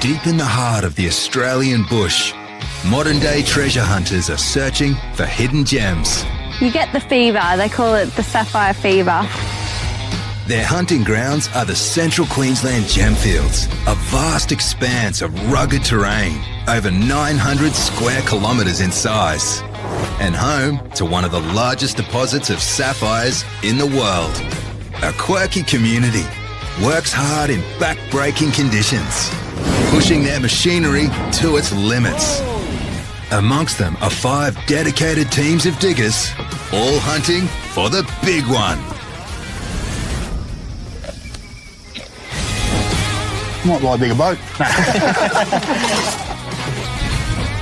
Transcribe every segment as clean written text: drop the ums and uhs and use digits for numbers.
Deep in the heart of the Australian bush, modern-day treasure hunters are searching for hidden gems. You get the fever. They call it the sapphire fever. Their hunting grounds are the Central Queensland Gemfields, a vast expanse of rugged terrain, over 900 square kilometres in size, and home to one of the largest deposits of sapphires in the world. A quirky community works hard in back-breaking conditions, pushing their machinery to its limits. Amongst them are 5 dedicated teams of diggers, all hunting for the big one. Might buy a bigger boat.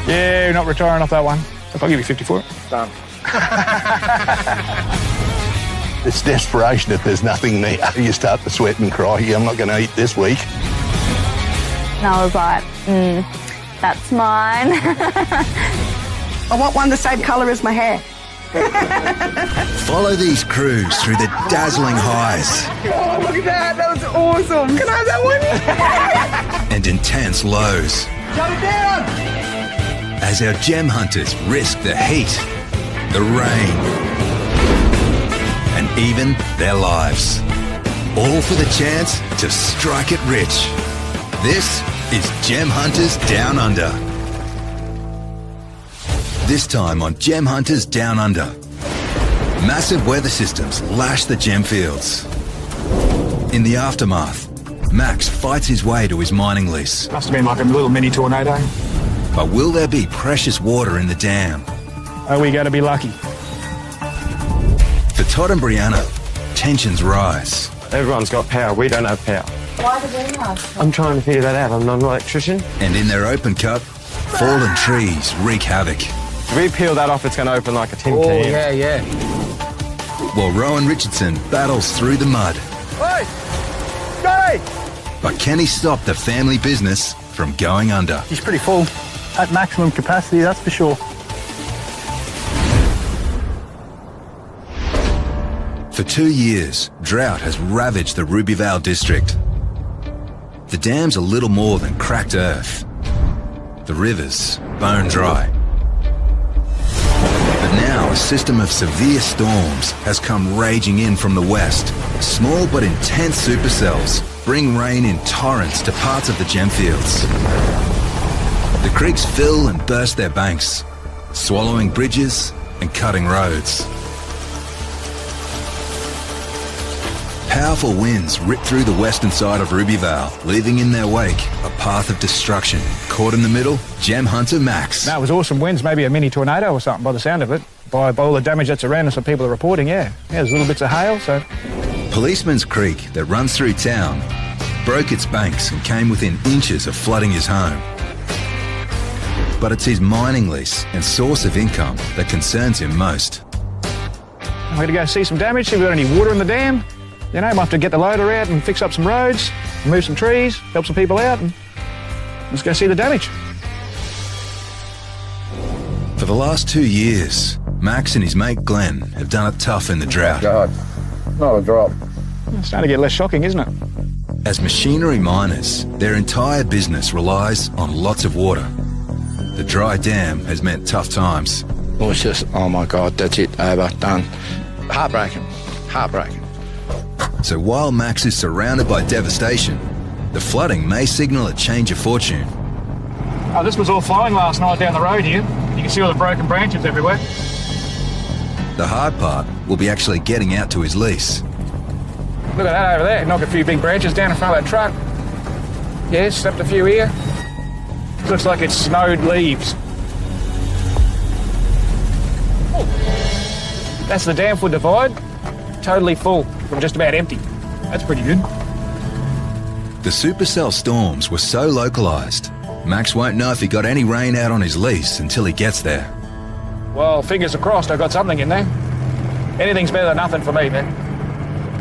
Yeah, you're not retiring off that one. I'll give you 50 for it. Done. It's desperation if there's nothing there. You start to sweat and cry. I'm not going to eat this week. And I was like, that's mine. I want one the same colour as my hair. Follow these crews through the dazzling highs. Oh, look at that. That was awesome. Can I have that one? And intense lows. Shut it down. As our gem hunters risk the heat, the rain, and even their lives. All for the chance to strike it rich. This is Gem Hunters Down Under. This time on Gem Hunters Down Under, massive weather systems lash the gemfields. In the aftermath, Max fights his way to his mining lease. Must have been like a little mini tornado. But will there be precious water in the dam? Are we going to be lucky? For Todd and Brianna, tensions rise. Everyone's got power, we don't have power. Why do we have? I'm trying to figure that out, I'm not an electrician. And in their open cut, fallen trees wreak havoc. If we peel that off, it's going to open like a tin can. Yeah. While Rowan Richardson battles through the mud. Hey! Scotty! But can he stop the family business from going under? He's pretty full. At maximum capacity, that's for sure. For 2 years, drought has ravaged the Ruby Vale district. The dam's a little more than cracked earth. The rivers bone dry. But now a system of severe storms has come raging in from the west. Small but intense supercells bring rain in torrents to parts of the gemfields. The creeks fill and burst their banks, swallowing bridges and cutting roads. Powerful winds rip through the western side of Ruby Vale, leaving in their wake a path of destruction. Caught in the middle, Gem Hunter Max. That was awesome winds, maybe a mini tornado or something by the sound of it. By all the damage that's around us that people are reporting, yeah. There's little bits of hail, so... Policeman's Creek that runs through town broke its banks and came within inches of flooding his home. But it's his mining lease and source of income that concerns him most. I'm going to go see some damage, see if we've got any water in the dam. You know, might have to get the loader out and fix up some roads, move some trees, help some people out, and let's go see the damage. For the last 2 years, Max and his mate Glenn have done it tough in the drought. God, not a drop. It's starting to get less shocking, isn't it? As machinery miners, their entire business relies on lots of water. The dry dam has meant tough times. It was just, oh my God, that's it, over, done. Heartbreaking. So while Max is surrounded by devastation, the flooding may signal a change of fortune. Oh, this was all flying last night down the road here. You can see all the broken branches everywhere. The hard part will be actually getting out to his lease. Look at that over there. Knock a few big branches down in front of that truck. Yeah, stepped a few here. Looks like it's snowed leaves. That's the Damford Divide. Totally full from just about empty. That's pretty good. The supercell storms were so localised, Max won't know if he got any rain out on his lease until he gets there. Well, fingers are crossed I got something in there. Anything's better than nothing for me, man.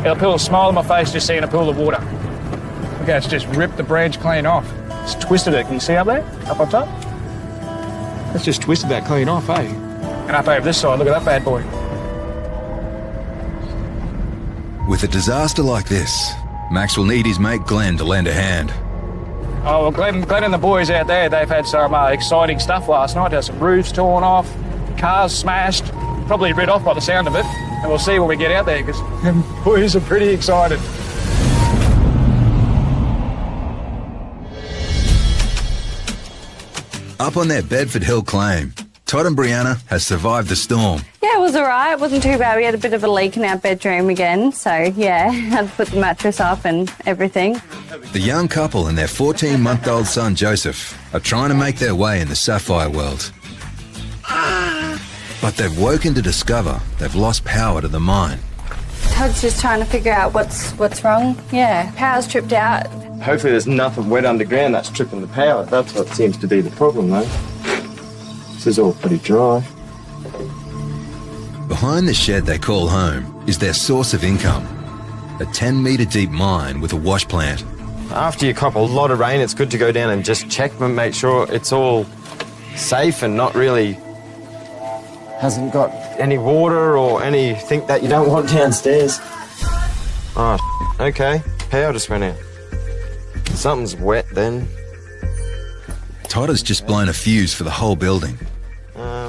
It'll put a smile on my face just seeing a pool of water. Look how it's just ripped the branch clean off. It's twisted it. Can you see up there? Up on top? It's just twisted that clean off, eh? And up over this side, look at that bad boy. With a disaster like this, Max will need his mate Glenn to lend a hand. Oh, well, Glenn and the boys out there, they've had some exciting stuff last night. There's some roofs torn off, cars smashed, probably rid off by the sound of it. And we'll see when we get out there, because the boys are pretty excited. Up on their Bedford Hill claim, Todd and Brianna has survived the storm. Yeah, it was all right. It wasn't too bad. We had a bit of a leak in our bedroom again. So, yeah, had to put the mattress up and everything. The young couple and their 14-month-old son, Joseph, are trying to make their way in the sapphire world. But they've woken to discover they've lost power to the mine. Todd's just trying to figure out what's wrong. Yeah, power's tripped out. Hopefully there's nothing wet underground that's tripping the power. That's what seems to be the problem, though. This is all pretty dry. Behind the shed they call home is their source of income. A 10-metre deep mine with a wash plant. After you cop a lot of rain, it's good to go down and just check and make sure it's all safe and not really hasn't got any water or anything that you don't want downstairs. Oh, okay. Power just went out. Something's wet then. Todd has just blown a fuse for the whole building.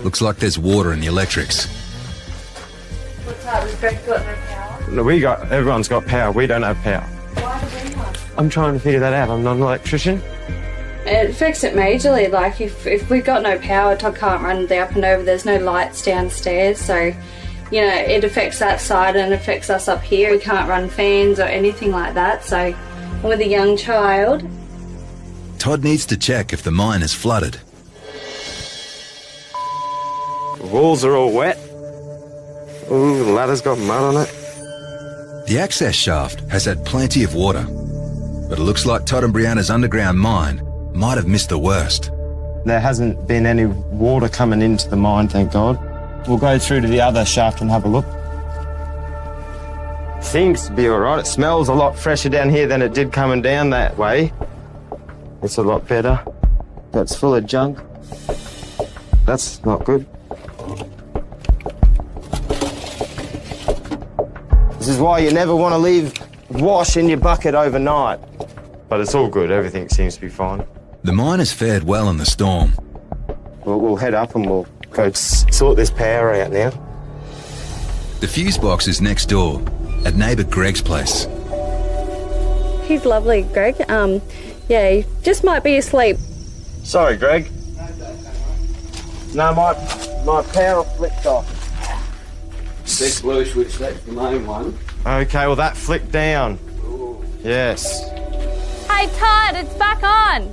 Looks like there's water in the electrics. What's up? Has Greg got no power? No, everyone's got power. We don't have power. Why do we not? I'm trying to figure that out. I'm not an electrician. It affects it majorly. Like, if we've got no power, Todd can't run the up and over. There's no lights downstairs. So, you know, it affects that side and affects us up here. We can't run fans or anything like that. So, with a young child. Todd needs to check if the mine is flooded. The walls are all wet. Ooh, the ladder's got mud on it. The access shaft has had plenty of water, but it looks like Todd and Brianna's underground mine might have missed the worst. There hasn't been any water coming into the mine, thank God. We'll go through to the other shaft and have a look. Seems to be all right. It smells a lot fresher down here than it did coming down that way. It's a lot better. That's full of junk. That's not good. This is why you never want to leave wash in your bucket overnight. But it's all good. Everything seems to be fine. The mine has fared well in the storm. We'll head up and we'll go sort this power out now. The fuse box is next door, at neighbour Greg's place. He's lovely, Greg. Yeah, he just might be asleep. Sorry, Greg. No, my power flicked off. This blue switch, that's the main one. Okay, well that flicked down. Ooh. Yes. Hey, Todd, it's back on.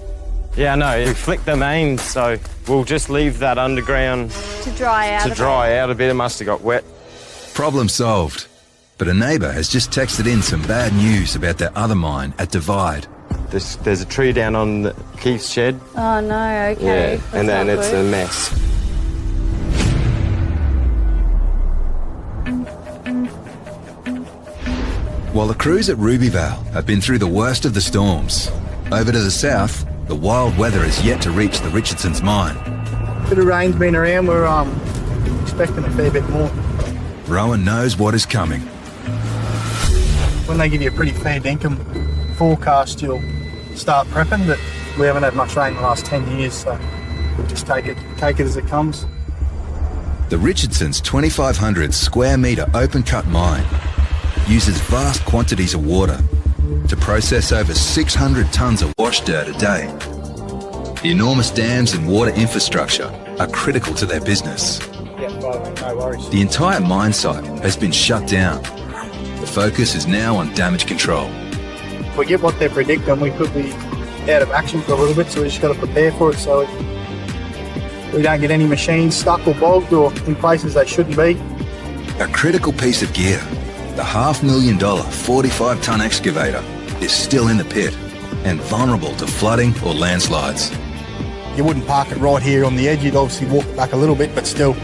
Yeah, no, it flicked the main, so we'll just leave that underground To dry out a bit. It must have got wet. Problem solved. But a neighbour has just texted in some bad news about their other mine at Divide. There's a tree down on Keith's shed. Oh, no, okay. Yeah, and then it's a mess. While the crews at Rubyvale have been through the worst of the storms, over to the south, the wild weather has yet to reach the Richardson's mine. Bit of rain's been around. We're expecting a fair bit more. Rowan knows what is coming. When they give you a pretty fair dinkum forecast, you'll start prepping, but we haven't had much rain in the last 10 years, so we'll just take it as it comes. The Richardson's 2,500 square metre open-cut mine uses vast quantities of water to process over 600 tonnes of wash dirt a day. The enormous dams and water infrastructure are critical to their business. Yeah, no worries. The entire mine site has been shut down. The focus is now on damage control. If we get what they're predicting, we could be out of action for a little bit, so we just got to prepare for it so we don't get any machines stuck or bogged or in places they shouldn't be. A critical piece of gear, the $500,000 45-tonne excavator, is still in the pit and vulnerable to flooding or landslides. You wouldn't park it right here on the edge. You'd obviously walk back a little bit, but still,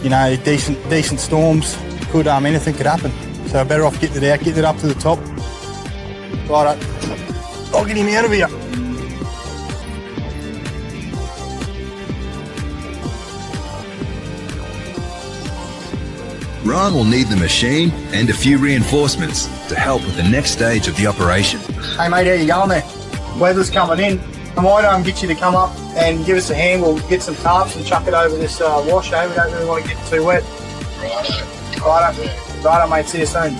you know, decent storms could anything could happen. So better off getting it out, getting it up to the top. Right, I'll get him out of here. Ron will need the machine and a few reinforcements to help with the next stage of the operation. Hey mate, how you going there? weather's coming in, I might get you to come up and give us a hand. We'll get some tarps and chuck it over this wash, eh? We don't really want to get too wet. Righto, mate. See you soon.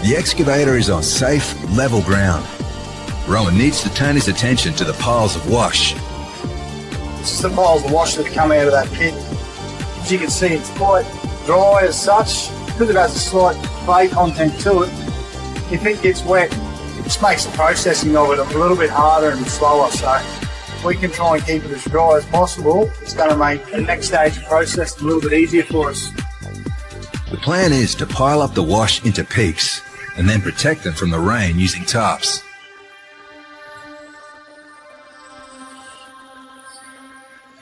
The excavator is on safe, level ground. Rowan needs to turn his attention to the piles of wash. This is the piles of wash that come out of that pit. As you can see, it's quite dry as such. Because it has a slight clay content to it, if it gets wet, it just makes the processing of it a little bit harder and slower. So if we can try and keep it as dry as possible, it's going to make the next stage of processing a little bit easier for us. The plan is to pile up the wash into peaks and then protect them from the rain using tarps.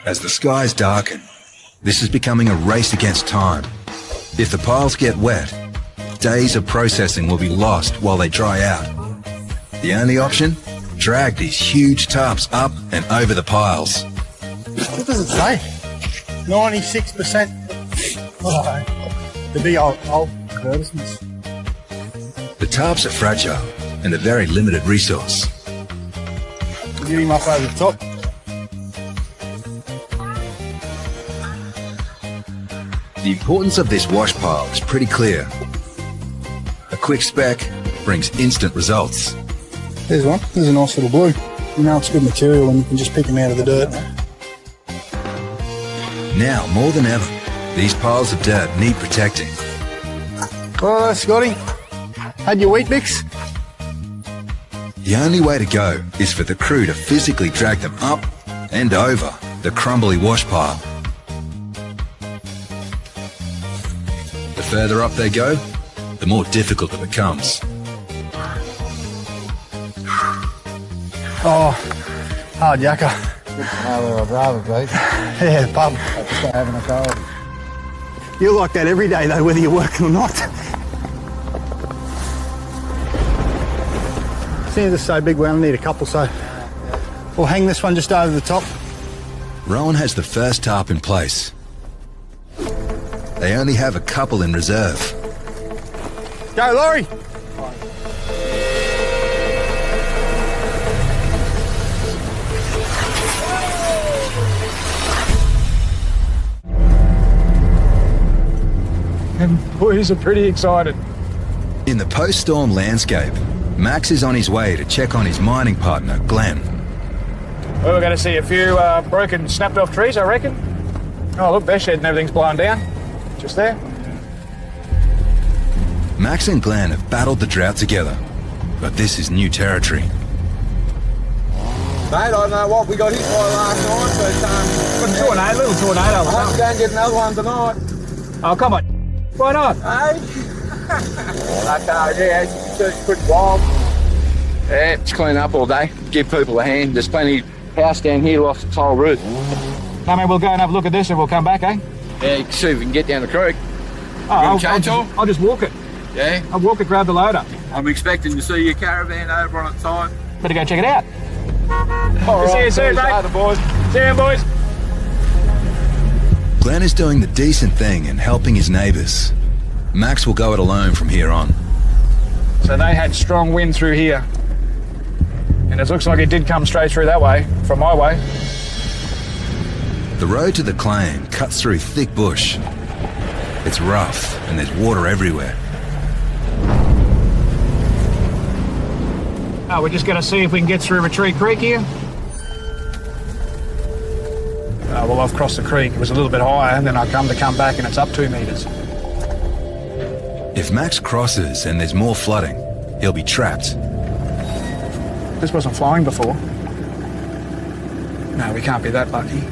As the skies darken, this is becoming a race against time. If the piles get wet, days of processing will be lost while they dry out. The only option? Drag these huge tarps up and over the piles. What does it say? 96%. Oh, the big old advertisements. The tarps are fragile and a very limited resource. Get him up over the top. The importance of this wash pile is pretty clear. A quick spec brings instant results. There's one. There's a nice little blue. You know it's good material and you can just pick them out of the dirt. Now, more than ever, these piles of dirt need protecting. Oh, Scotty. Had your wheat mix? The only way to go is for the crew to physically drag them up and over the crumbly wash pile. The further up they go, the more difficult it becomes. Oh, hard yakka. I'd rather be. Yeah, pub. Just not having a cold. You're like that every day though, whether you're working or not. Seeing this so big, we only need a couple, so we'll hang this one just over the top. Rowan has the first tarp in place. They only have a couple in reserve. Go, Laurie! And boys are pretty excited. In the post-storm landscape, Max is on his way to check on his mining partner, Glenn. Well, we're going to see a few broken, snapped-off trees, I reckon. Oh, look, their shed and everything's blown down. Just there. Max and Glenn have battled the drought together, but this is new territory. Mate, I don't know what we got hit by last night, but A little tornado. I have to go and get another one tonight. Oh, come on. Why not? Hey? Yeah, as you can see, it's pretty wild. Yeah, it's clean up all day. Give people a hand. There's plenty of house down here lost its whole roof. I mean, we'll go and have a look at this and we'll come back, eh? Yeah, you can see if we can get down the creek. Oh, I'll just walk it. Yeah? I'll walk it, grab the loader. I'm expecting to see your caravan over on its side. Better go check it out. All right, See you soon, mate. later, boys. See you, boys. Glenn is doing the decent thing and helping his neighbours. Max will go it alone from here on. So they had strong wind through here. And it looks like it did come straight through that way, from my way. The road to the claim cuts through thick bush. It's rough and there's water everywhere. Oh, we're just going to see if we can get through Retreat Creek here. Oh, well, I've crossed the creek. It was a little bit higher, and then I come back, and it's up 2 metres. If Max crosses and there's more flooding, he'll be trapped. This wasn't flowing before. No, we can't be that lucky.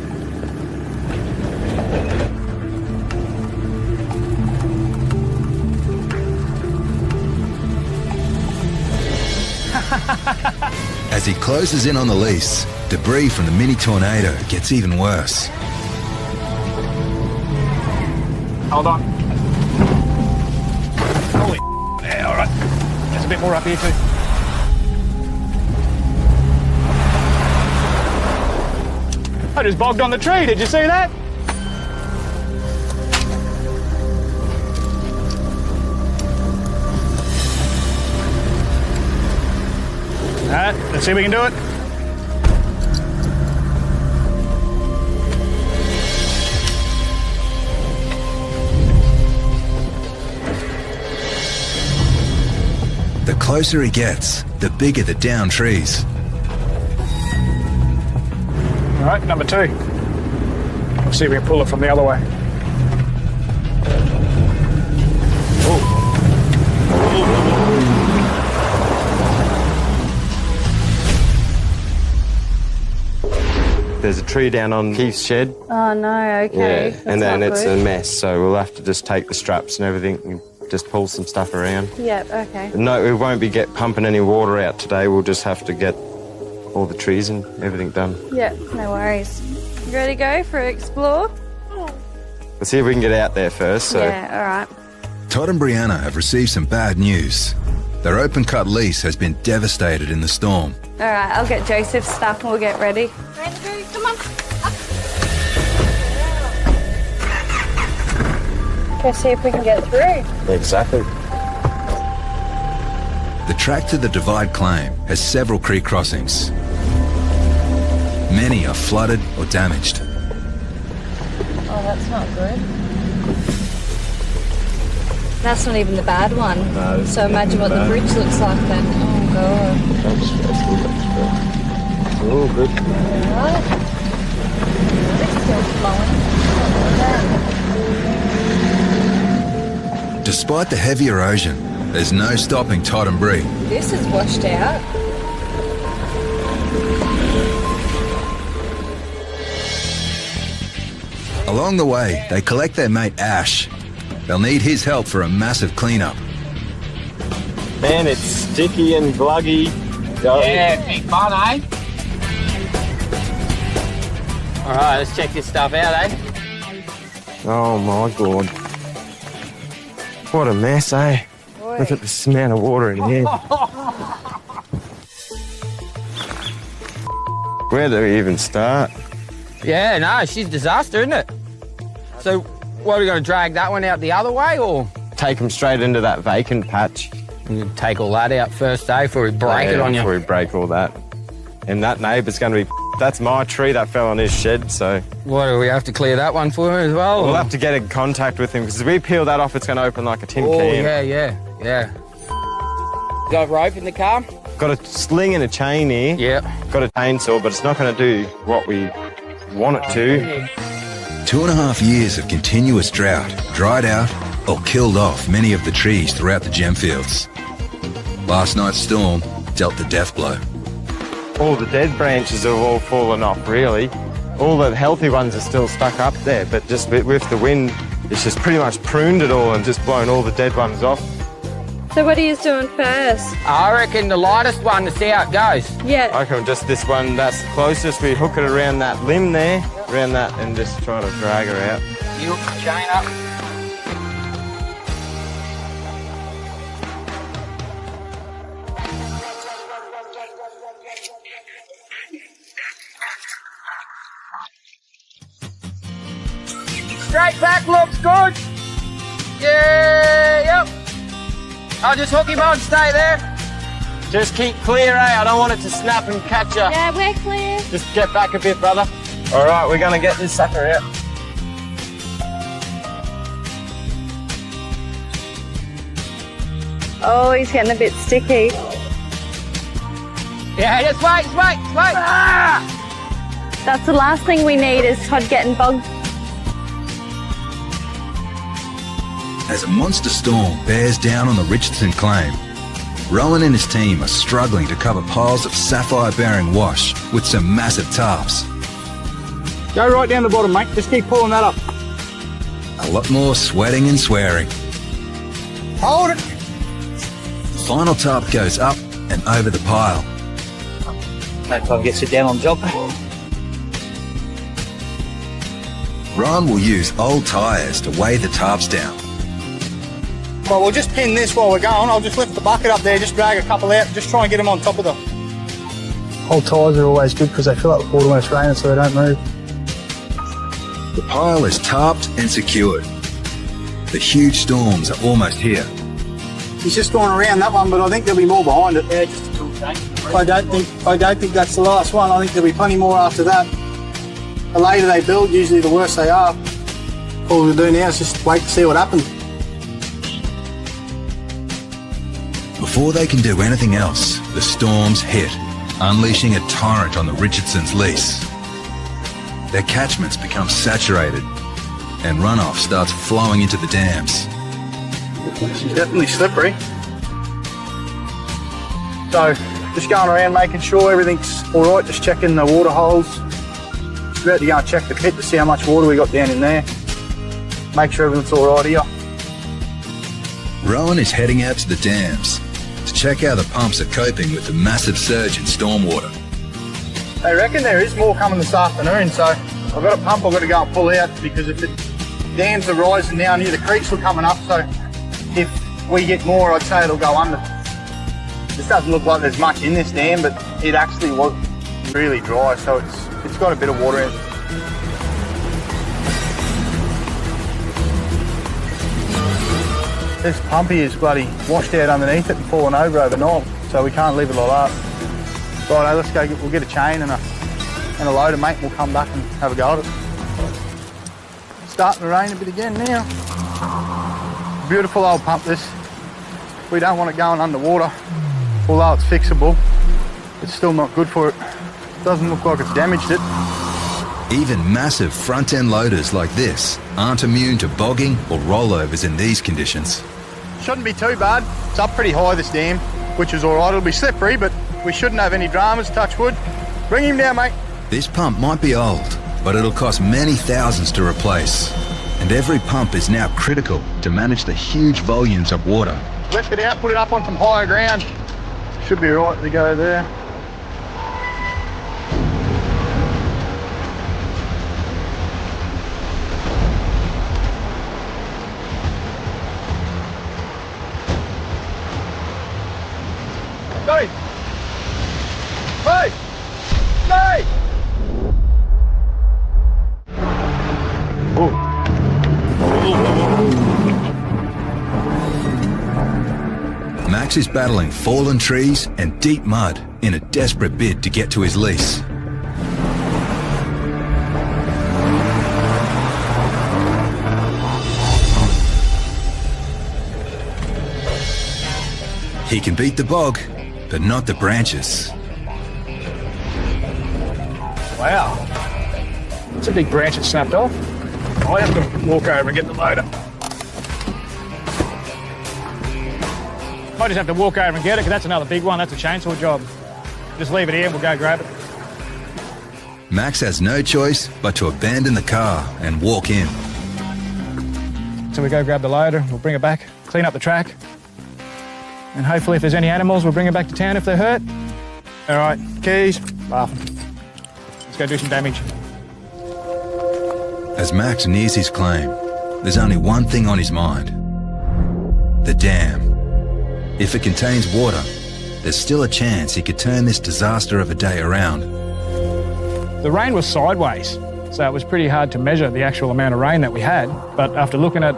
As he closes in on the lease, debris from the mini tornado gets even worse. Hold on. Holy yeah, all right. There's a bit more up here too. I just bogged on the tree, did you see that? right, let's see if we can do it. The closer he gets, the bigger the down trees. All right, number 2. We'll see if we can pull it from the other way. There's a tree down on Keith's shed. Oh no, okay. Yeah, and then it's a mess, so we'll have to just take the straps and everything and just pull some stuff around. Yep, okay. No, we won't be pumping any water out today. We'll just have to get all the trees and everything done. Yep, no worries. You ready to go for explore? Let's see if we can get out there first. So. Yeah, all right. Todd and Brianna have received some bad news. Their open cut lease has been devastated in the storm. All right, I'll get Joseph's stuff and we'll get ready. Andrew, come on. Let's see if we can get through. Exactly. The track to the Divide Claim has several creek crossings. Many are flooded or damaged. Oh, that's not good. That's not even the bad one. No, so imagine what the bridge looks like then. Oh, God. That's stressful. It's all good. Right. It's still flowing. Despite the heavy erosion, there's no stopping Todd and Bree. This is washed out. Along the way, they collect their mate Ash. They'll need his help for a massive cleanup. Man, it's sticky and gluggy. Yeah, big fun, eh? All right, let's check this stuff out, eh? Oh my God. What a mess, eh? Boy. Look at this amount of water in here. Where do we even start? Yeah, no, she's a disaster, isn't it? So, what, are we going to drag that one out the other way, or? Take them straight into that vacant patch. You take all that out first, eh, before we break it on you. Before we break all that. And that neighbour's going to be... That's my tree that fell on his shed, so... What, do we have to clear that one for her as well? We'll have to get in contact with him, because if we peel that off, it's going to open like a tin can. Yeah. Got rope in the car? Got a sling and a chain here. Yeah. Got a chainsaw, but it's not going to do what we want it to. 2.5 years of continuous drought dried out or killed off many of the trees throughout the Gemfields. Last night's storm dealt the death blow. All the dead branches have all fallen off, really. All the healthy ones are still stuck up there, but just with the wind, it's just pretty much pruned it all and just blown all the dead ones off. So what are you doing first? I reckon the lightest one to see how it goes. Yeah. I reckon just this one that's closest, we hook it around that limb there, around that, and just try to drag her out. You hook the chain up. Straight back looks good. Yeah, yep. I'll just hook him on, stay there. Just keep clear, eh? I don't want it to snap and catch you. Yeah, we're clear. Just get back a bit, brother. All right, we're going to get this sucker out. Oh, he's getting a bit sticky. Yeah, just wait. Ah! That's the last thing we need is Todd getting bogged. As a monster storm bears down on the Richardson Claim, Rowan and his team are struggling to cover piles of sapphire-bearing wash with some massive tarps. Go right down the bottom, mate. Just keep pulling that up. A lot more sweating and swearing. Hold it. The final tarp goes up and over the pile. No time gets it down on the job. Rowan will use old tyres to weigh the tarps down. Well, we'll just pin this while we're going. I'll just lift the bucket up there, just drag a couple out, just try and get them on top of the... Old tyres are always good because they fill up with water when it's raining so they don't move. The pile is tarped and secured. The huge storms are almost here. He's just going around that one, but I think there'll be more behind it. Yeah, just a cool thing. I don't think that's the last one. I think there'll be plenty more after that. The later they build, usually the worse they are. All we'll do now is just wait to see what happens. Before they can do anything else, the storms hit, unleashing a torrent on the Richardsons' lease. Their catchments become saturated and runoff starts flowing into the dams. She's definitely slippery. So, just going around making sure everything's all right, just checking the water holes. Just about to go and check the pit to see how much water we got down in there. Make sure everything's all right here. Rowan is heading out to the dams to check how the pumps are coping with the massive surge in stormwater. They reckon there is more coming this afternoon, so I've got a pump I've got to go and pull out because if the dams are rising now near the creeks are coming up, so if we get more, I'd say it'll go under. This doesn't look like there's much in this dam, but it actually was really dry, so it's got a bit of water in it. This pump here is bloody washed out underneath it and fallen over overnight, so we can't leave it like that. Righto, let's go, we'll get a chain and a loader, mate, and we'll come back and have a go at it. It's starting to rain a bit again now. Beautiful old pump this. We don't want it going underwater. Although it's fixable, it's still not good for it. Doesn't look like it's damaged it. Even massive front-end loaders like this aren't immune to bogging or rollovers in these conditions. Shouldn't be too bad. It's up pretty high, this dam, which is all right. It'll be slippery, but we shouldn't have any dramas, touch wood. Bring him down, mate. This pump might be old, but it'll cost many thousands to replace. And every pump is now critical to manage the huge volumes of water. Lift it out, put it up on some higher ground. Should be right to go there. Hey! Hey! Hey! Oh. Max is battling fallen trees and deep mud in a desperate bid to get to his lease. He can beat the bog, but not the branches. Wow. It's a big branch that snapped off. I have to walk over and get the loader. I just have to walk over and get it, because that's another big one. That's a chainsaw job. Just leave it here and we'll go grab it. Max has no choice but to abandon the car and walk in. So we go grab the loader, we'll bring it back, clean up the track, and hopefully if there's any animals, we'll bring it back to town if they're hurt. All right, keys, laughing. Let's go do some damage. As Max nears his claim, there's only one thing on his mind: the dam. If it contains water, there's still a chance he could turn this disaster of a day around. The rain was sideways, so it was pretty hard to measure the actual amount of rain that we had. But after looking at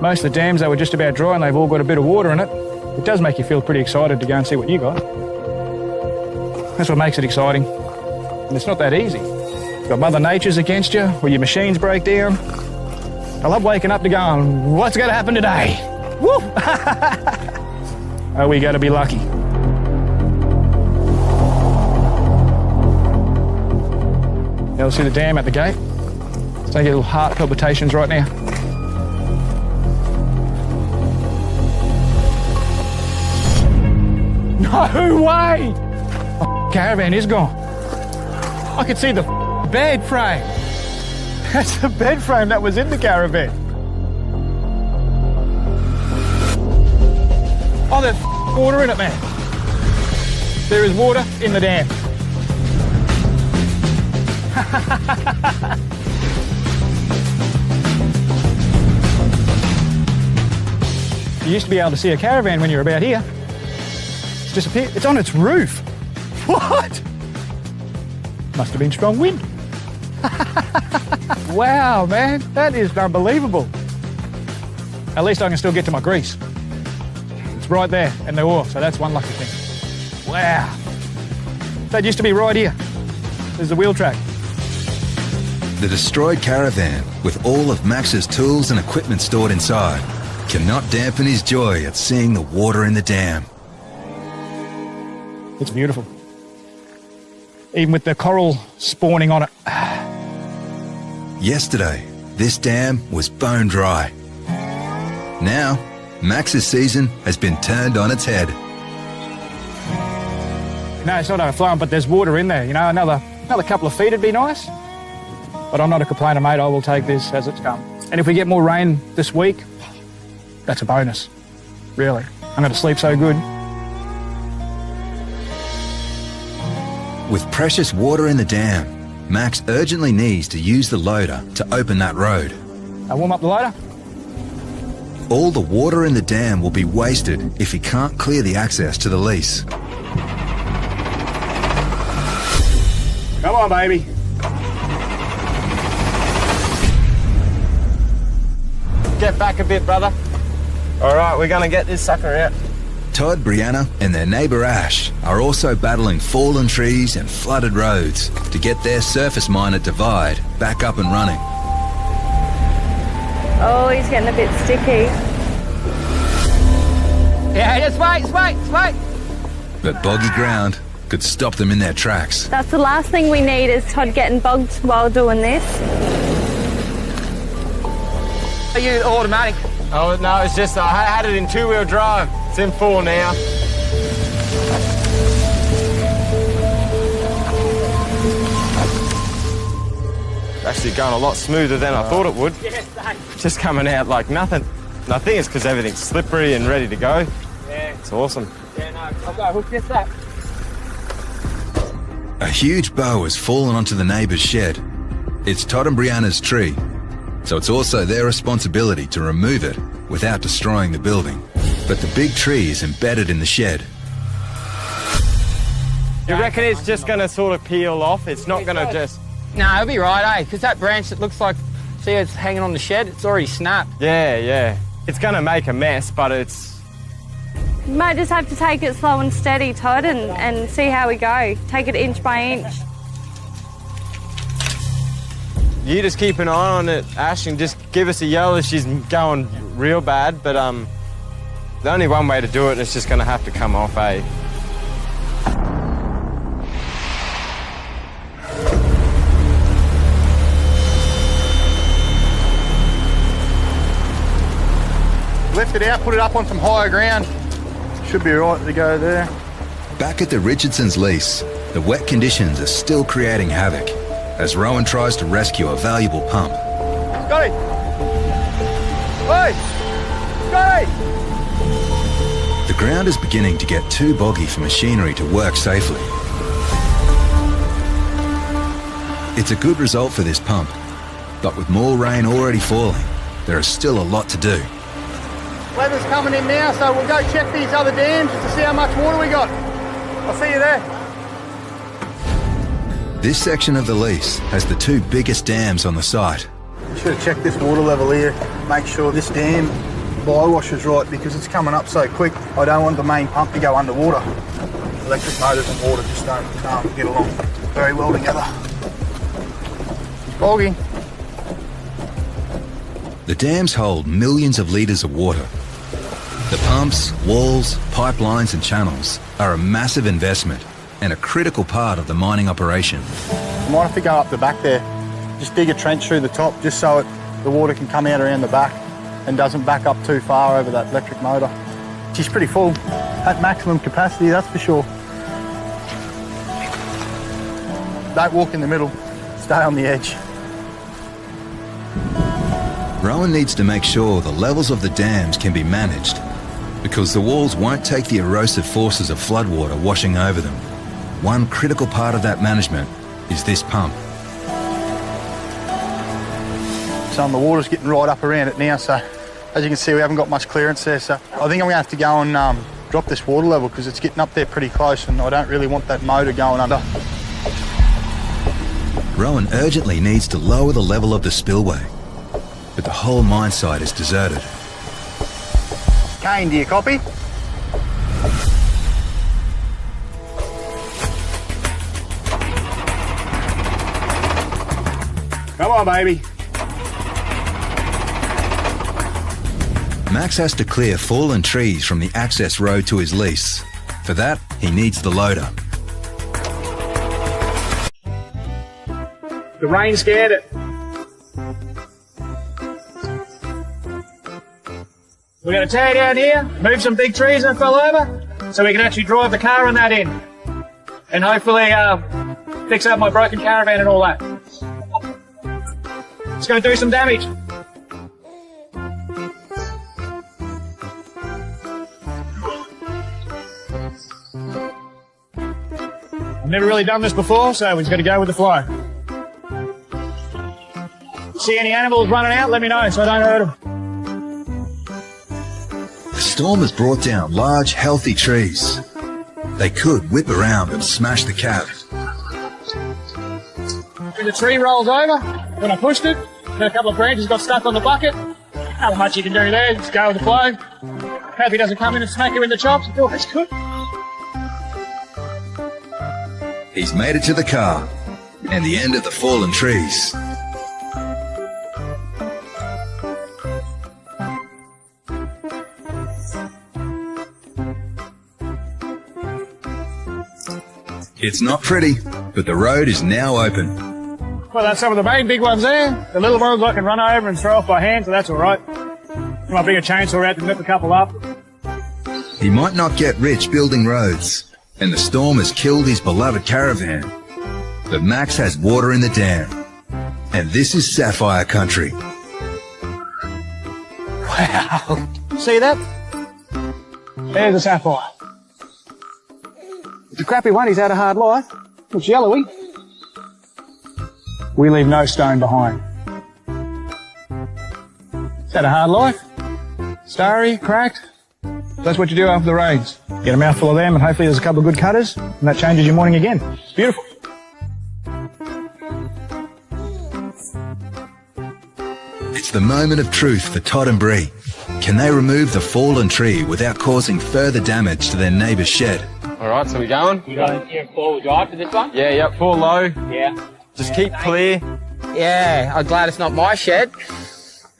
most of the dams, they were just about dry and they've all got a bit of water in it. It does make you feel pretty excited to go and see what you got. That's what makes it exciting. And it's not that easy. You've got Mother Nature's against you, or your machines break down. I love waking up to going, what's going to happen today? Woo! Are we going to be lucky? Now we'll see the dam at the gate. So I get little heart palpitations right now. No way! Oh, caravan is gone. I could see the bed frame. That's the bed frame that was in the caravan. Oh, there's water in it, man. There is water in the dam. You used to be able to see a caravan when you were about here. It's disappeared. It's on its roof. What? Must have been strong wind. Wow, man, that is unbelievable. At least I can still get to my grease. It's right there, and the ore, so that's one lucky thing. Wow. That used to be right here. There's the wheel track. The destroyed caravan, with all of Max's tools and equipment stored inside, cannot dampen his joy at seeing the water in the dam. It's beautiful. Even with the coral spawning on it. Yesterday, this dam was bone dry. Now, Max's season has been turned on its head. No, it's not overflowing, but there's water in there. You know, another couple of feet would be nice. But I'm not a complainer, mate. I will take this as it's come. And if we get more rain this week, that's a bonus. Really. I'm going to sleep so good. With precious water in the dam, Max urgently needs to use the loader to open that road. I'll warm up the loader. All the water in the dam will be wasted if he can't clear the access to the lease. Come on, baby. Get back a bit, brother. All right, we're going to get this sucker out. Todd, Brianna and their neighbour Ash are also battling fallen trees and flooded roads to get their surface miner Divide back up and running. Oh, he's getting a bit sticky. Yeah, just wait. But boggy ground could stop them in their tracks. That's the last thing we need is Todd getting bogged while doing this. Are you automatic? Oh, no, it's just I had it in two-wheel drive. It's in four now. Actually going a lot smoother than I thought it would. Just coming out like nothing. And I think it's because everything's slippery and ready to go. Yeah. It's awesome. Yeah, no, I'll go hook this up. A huge bough has fallen onto the neighbour's shed. It's Todd and Brianna's tree, so it's also their responsibility to remove it without destroying the building. But the big tree is embedded in the shed. You reckon it's just going to sort of peel off? It's not going to just... No, it'll be right, eh? Because that branch that looks like, see how it's hanging on the shed? It's already snapped. Yeah. It's going to make a mess, but it's... You might just have to take it slow and steady, Todd, and see how we go. Take it inch by inch. You just keep an eye on it, Ash, and just give us a yell if she's going real bad. But the only one way to do it, and it's just going to have to come off, eh? Lift it out, put it up on some higher ground. Should be right to go there. Back at the Richardson's lease, the wet conditions are still creating havoc as Rowan tries to rescue a valuable pump. Scotty! Oi! Scotty! The ground is beginning to get too boggy for machinery to work safely. It's a good result for this pump, but with more rain already falling, there is still a lot to do. Weather's coming in now, so we'll go check these other dams just to see how much water we got. I'll see you there. This section of the lease has the two biggest dams on the site. Should have checked this water level here, make sure this dam bywash is right because it's coming up so quick. I don't want the main pump to go underwater. Electric motors and water just don't get along very well together. It's boggy. The dams hold millions of litres of water. The pumps, walls, pipelines and channels are a massive investment and a critical part of the mining operation. I might have to go up the back there, just dig a trench through the top just so the water can come out around the back and doesn't back up too far over that electric motor. She's pretty full, at maximum capacity, that's for sure. Don't walk in the middle, stay on the edge. Rowan needs to make sure the levels of the dams can be managed because the walls won't take the erosive forces of floodwater washing over them. One critical part of that management is this pump. So the water's getting right up around it now, so as you can see we haven't got much clearance there, so I think I'm going to have to go and drop this water level because it's getting up there pretty close and I don't really want that motor going under. Rowan urgently needs to lower the level of the spillway, but the whole mine site is deserted. Kane, do you copy? Come on, baby. Max has to clear fallen trees from the access road to his lease. For that, he needs the loader. The rain scared it. We're going to tear down here, move some big trees that fell over, so we can actually drive the car and that in. And hopefully fix up my broken caravan and all that. It's going to do some damage. I've never really done this before, so we're just going to go with the flow. See any animals running out, let me know so I don't hurt them. The storm has brought down large, healthy trees. They could whip around and smash the cab. When the tree rolls over, when I pushed it, a couple of branches got stuck on the bucket. Not much you can do there, just go with the flow. Hope he doesn't come in and smack you in the chops. Oh, that's good. He's made it to the car and the end of the fallen trees. It's not pretty, but the road is now open. Well, that's some of the main big ones there. The little ones I can run over and throw off by hand, so that's all right. I might bring a chainsaw out to nip a couple up. He might not get rich building roads, and the storm has killed his beloved caravan. But Max has water in the dam, and this is sapphire country. Wow. See that? There's a sapphire. It's a crappy one, he's had a hard life. It's yellowy. We leave no stone behind. He's had a hard life. Starry, cracked. That's what you do after the rains. Get a mouthful of them and hopefully there's a couple of good cutters and that changes your morning again. It's beautiful. It's the moment of truth for Todd and Bree. Can they remove the fallen tree without causing further damage to their neighbour's shed? All right, so we going? You going here forward drive to this one? Yeah, yep, full low. Yeah. Just keep clear. Yeah, I'm glad it's not my shed.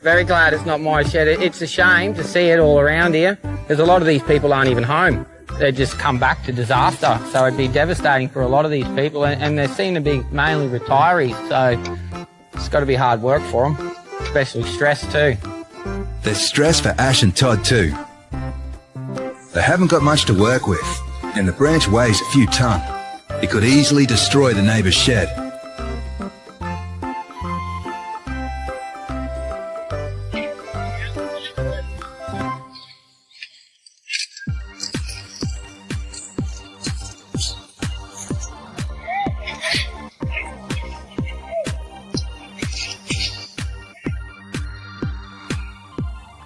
Very glad it's not my shed. It's a shame to see it all around here, because a lot of these people aren't even home. They just come back to disaster, so it'd be devastating for a lot of these people, and they seem to be mainly retirees, so it's got to be hard work for them, especially stress too. There's stress for Ash and Todd too. They haven't got much to work with, and the branch weighs a few tonne. It could easily destroy the neighbour's shed.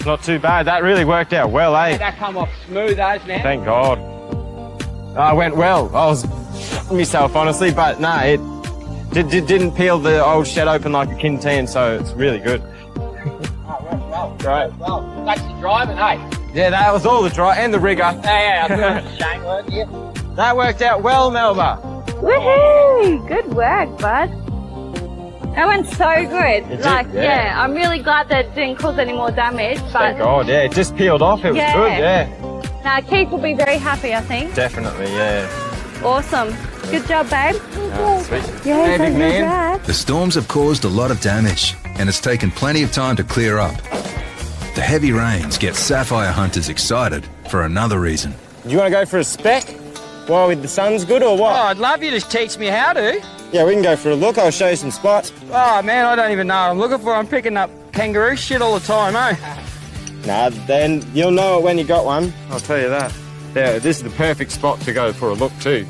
Not too bad. That really worked out well, eh? That come off smooth as man. Thank God. It went well. I was myself, honestly, but no, it didn't peel the old shed open like a canteen, so it's really good. Well. Great. Well, that's the driving, eh? Yeah, that was all the dry and the rigger. Yeah, I thought Shane worked here. That worked out well, Melba. Woohoo! Good work, bud. That went so good. It did, yeah. I'm really glad that it didn't cause any more damage. But Thank God, yeah, it just peeled off. It was Yeah. good, yeah. now Keith will be very happy, I think. Definitely, yeah. Awesome. Good job, babe. Sweet. Yeah, Hey, big man. congrats. The storms have caused a lot of damage, and it's taken plenty of time to clear up. The heavy rains get sapphire hunters excited for another reason. Do you want to go for a speck while the sun's good or Oh, what? I'd love you to teach me how to. Yeah, we can go for a look. I'll show you some spots. Oh, man, I don't even know what I'm looking for. I'm picking up kangaroo shit all the time, eh? Nah, then you'll know it when you got one. I'll tell you that. Yeah, this is the perfect spot to go for a look too.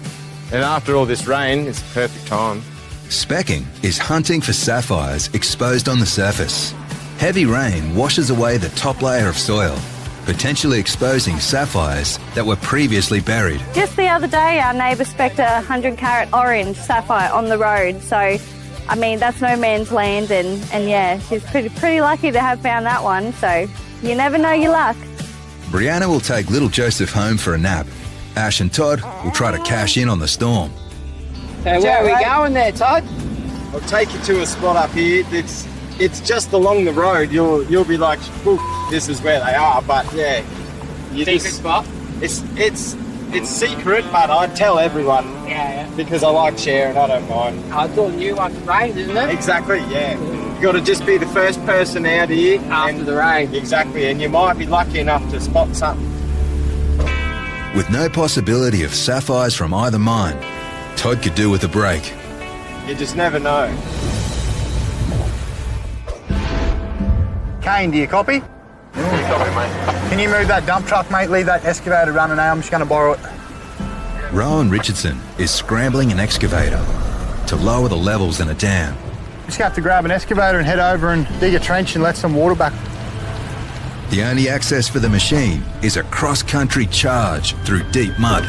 And after all this rain, it's the perfect time. Specking is hunting for sapphires exposed on the surface. Heavy rain washes away the top layer of soil, potentially exposing sapphires that were previously buried. Just the other day, our neighbour specced a 100-carat orange sapphire on the road. So, I mean, that's no man's land, and yeah, she's pretty lucky to have found that one. So, you never know your luck. Brianna will take little Joseph home for a nap. Ash and Todd will try to cash in on the storm. So where are we going there, Todd? I'll take you to a spot up here. It's just along the road. You'll be like, this is where they are. But yeah, Secret spot? It's secret, but I'd tell everyone. Yeah. Because I like sharing. I don't mind. It's all new once it rains, isn't it? Exactly. Yeah. You got to just be the first person out here After the rain. Exactly, and you might be lucky enough to spot something. With no possibility of sapphires from either mine, Todd could do with a break. You just never know. Kane, do you copy? Sorry, mate. Can you move that dump truck, mate? Leave that excavator running now. I'm just going to borrow it. Rowan Richardson is scrambling an excavator to lower the levels in a dam. Just have to grab an excavator and head over and dig a trench and let some water back. The only access for the machine is a cross-country charge through deep mud.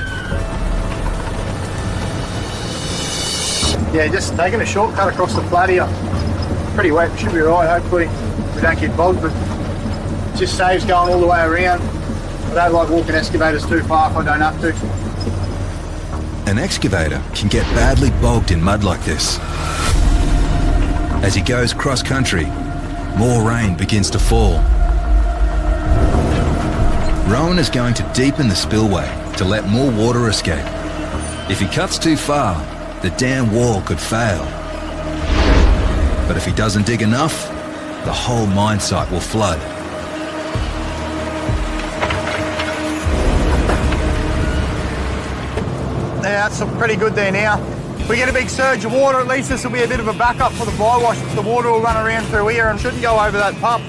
Yeah, just taking a shortcut across the flat here. Pretty wet, should be right, hopefully we don't get bogged, but it just saves going all the way around. I don't like walking excavators too far if I don't have to. An excavator can get badly bogged in mud like this. As he goes cross-country, more rain begins to fall. Rowan is going to deepen the spillway to let more water escape. If he cuts too far, the dam wall could fail. But if he doesn't dig enough, the whole mine site will flood. Yeah, that's pretty good there now. If we get a big surge of water, at least this will be a bit of a backup for the bywash. The water will run around through here and shouldn't go over that pump.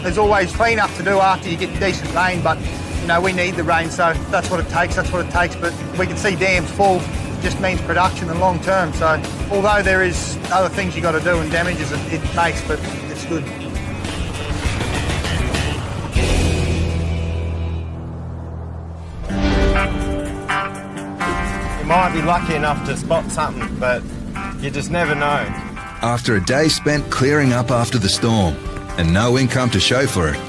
There's always clean-up to do after you get decent rain, but, you know, we need the rain, so that's what it takes, But we can see dams full, it just means production and long term. So although there is other things you got to do and damages it makes, but it's good. You might be lucky enough to spot something, but you just never know. After a day spent clearing up after the storm and no income to show for it,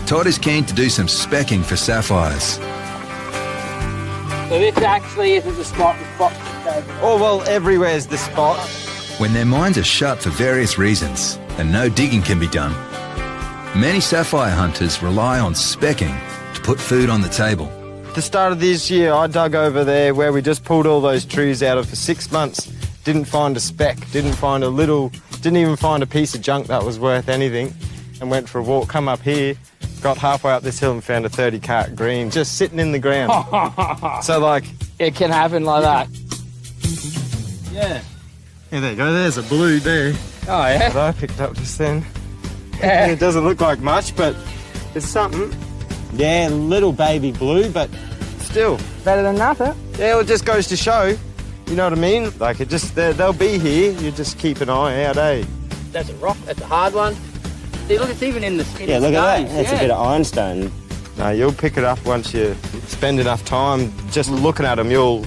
Todd is keen to do some specking for sapphires. So this actually isn't the spot. Oh, well, everywhere's the spot. When their mines are shut for various reasons and no digging can be done, many sapphire hunters rely on specking to put food on the table. At the start of this year, I dug over there where we just pulled all those trees out of for 6 months. Didn't find a speck, didn't even find a piece of junk that was worth anything, and went for a walk, come up here, got halfway up this hill and found a 30-carat green just sitting in the ground. So, like... It can happen like that. Yeah. Yeah, there you go, there's a blue there. Oh, yeah? That I picked up just then. Yeah. It doesn't look like much, but it's something. Yeah, little baby blue, but still. Better than nothing. Yeah, well, it just goes to show, you know what I mean? Like, it just, they'll be here, you just keep an eye out, eh? That's a rock, that's a hard one. See, look, it's even in the Yeah, look at that, that's a bit of ironstone. No, you'll pick it up once you spend enough time just looking at them, your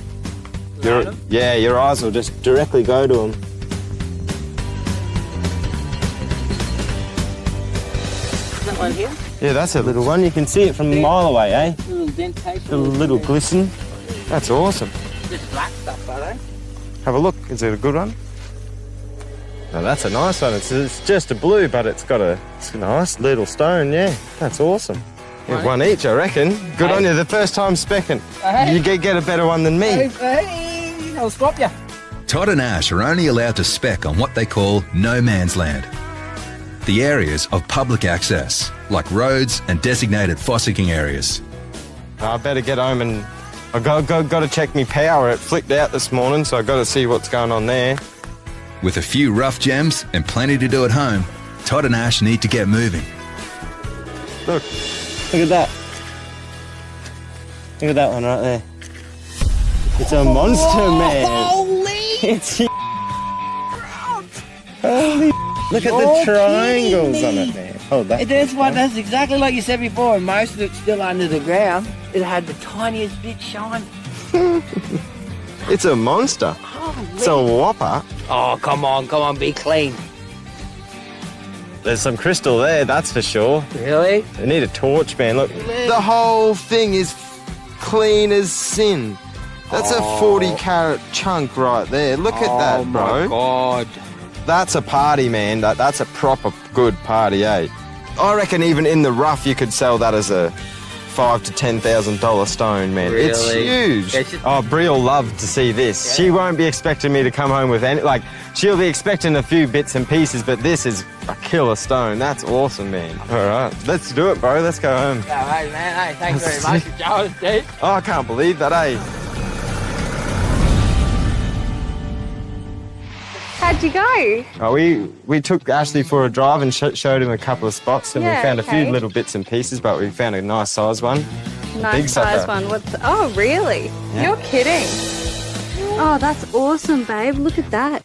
eyes will just directly go to them. That one here? Yeah, that's a little one. You can see it from a mile away, eh? Little dentation. A little glisten. That's awesome. Just black stuff, though. Have a look. Is it a good one? No, that's a nice one. It's just a blue, but it's a nice little stone, yeah. That's awesome. Yeah, one each, I reckon. Good on you. The first time specking. You get a better one than me. Hey, I'll swap you. Todd and Ash are only allowed to spec on what they call no man's land. The areas of public access, like roads and designated fossicking areas. I better get home and I got to check my power. It flicked out this morning, so I got to see what's going on there. With a few rough gems and plenty to do at home, Todd and Ash need to get moving. Look at that. Look at that one right there. It's a monster, man. Holy! It's holy. Look at the triangles on it, man. Oh, that's exactly like you said before. Most of it's still under the ground. It had the tiniest bit shine. It's a monster. Holy. It's a whopper. Oh, come on, be clean. There's some crystal there, that's for sure. Really? They need a torch, man. Look, the whole thing is clean as sin. That's a 40 carat chunk right there. Look at that, bro. Oh, my God. That's a party, man. That's a proper good party, eh? I reckon even in the rough, you could sell that as a $5,000 to $10,000 stone, man. Really? It's huge. Oh, Brie will love to see this. Yeah. She won't be expecting me to come home with any, like, she'll be expecting a few bits and pieces, but this is a killer stone. That's awesome, man. All right, let's do it, bro. Let's go home. Yeah, hey, man. Hey, thanks very much for joining us, dude. Oh, I can't believe that, eh? How'd you go? Oh, we took Ashley for a drive and showed him a couple of spots, and we found a few okay. little bits and pieces, but we found a nice size one. Nice Big size sucker. one. Oh, really? Yeah. You're kidding. Oh, that's awesome, babe. Look at that.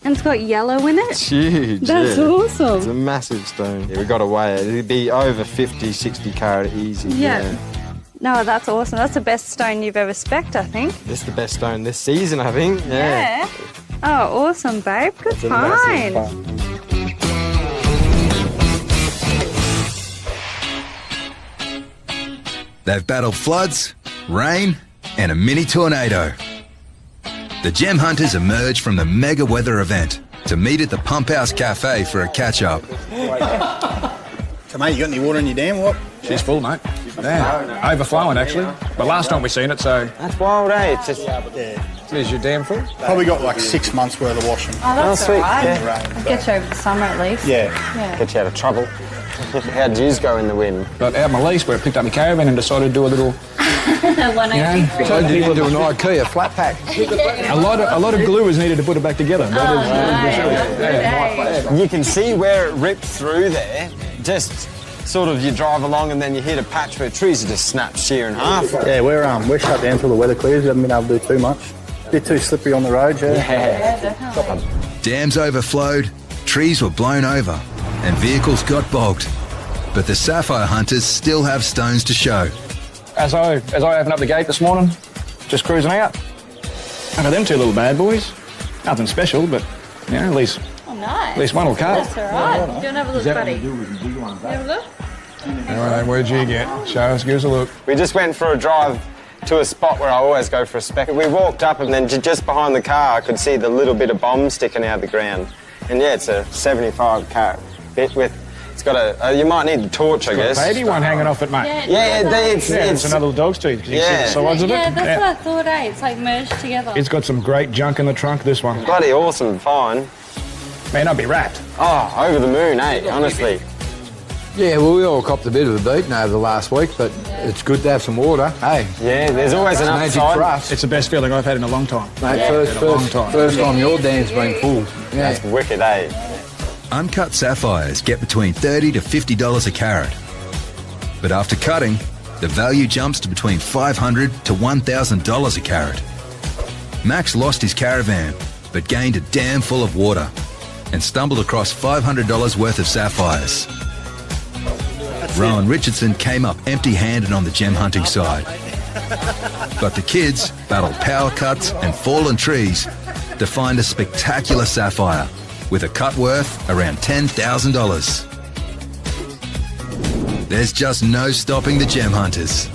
And it's got yellow in it. It's huge. That's yeah. awesome. It's a massive stone. Yeah, we got to weigh it. It'd be over 50, 60 carat easy. Yeah. No, that's awesome. That's the best stone you've ever specced, I think. This is the best stone this season, I think. Yeah. Oh, awesome, babe. Good It's a massive find. They've battled floods, rain, and a mini tornado. The Gem Hunters emerge from the mega weather event to meet at the Pump House Cafe for a catch-up. So, mate, you got any water in your dam or what? She's full, mate. Yeah, overflowing actually. But last time we seen it, so That's wild, eh? It's just... is your dam full? Probably got like 6 months worth of washing. Oh, that's sweet. all right. Yeah. I'll get you over the summer at least. Yeah. Get you out of trouble. How'd yous go in the wind? But out my lease, we picked up my caravan and decided to do a little, 180. So you need to do an IKEA flat pack. a lot of glue was needed to put it back together. You can see where it ripped through there. Just sort of you drive along and then you hit a patch where trees are just snapped sheer in half. Yeah, we're shut down till the weather clears. We haven't been able to do too much. Bit too slippery on the road, Dams overflowed, trees were blown over, and vehicles got bogged. But the Sapphire Hunters still have stones to show. As I opened up the gate this morning, just cruising out, I got them two little bad boys. Nothing special, but you know, at least one will cut. That's all right. Do you want to have a look, buddy? Have a look? All right, where'd you get? Show us, give us a look. We just went for a drive to a spot where I always go for a speck. We walked up and then just behind the car I could see the little bit of bomb sticking out of the ground. And yeah, it's a 75 carat bit with, it's got a, you might need a torch, I guess. Baby one hanging off it, mate. It's another dog's teeth. You can see the sides of it. Yeah, that's what I thought, eh? It's like merged together. It's got some great junk in the trunk, this one. Bloody awesome find. May not be wrapped. Oh, over the moon, eh? Honestly. Yeah, well, we all copped a bit of a beating over the last week, but it's good to have some water, hey? Yeah, there's always an Magic upside. for us. It's the best feeling I've had in a long time. Mate, first time your dam's been full. Yeah. That's wicked, eh? Uncut sapphires get between $30 to $50 a carat. But after cutting, the value jumps to between $500 to $1,000 a carat. Max lost his caravan, but gained a dam full of water and stumbled across $500 worth of sapphires. Rowan Richardson came up empty-handed on the gem hunting side. But the kids battled power cuts and fallen trees to find a spectacular sapphire with a cut worth around $10,000. There's just no stopping the gem hunters.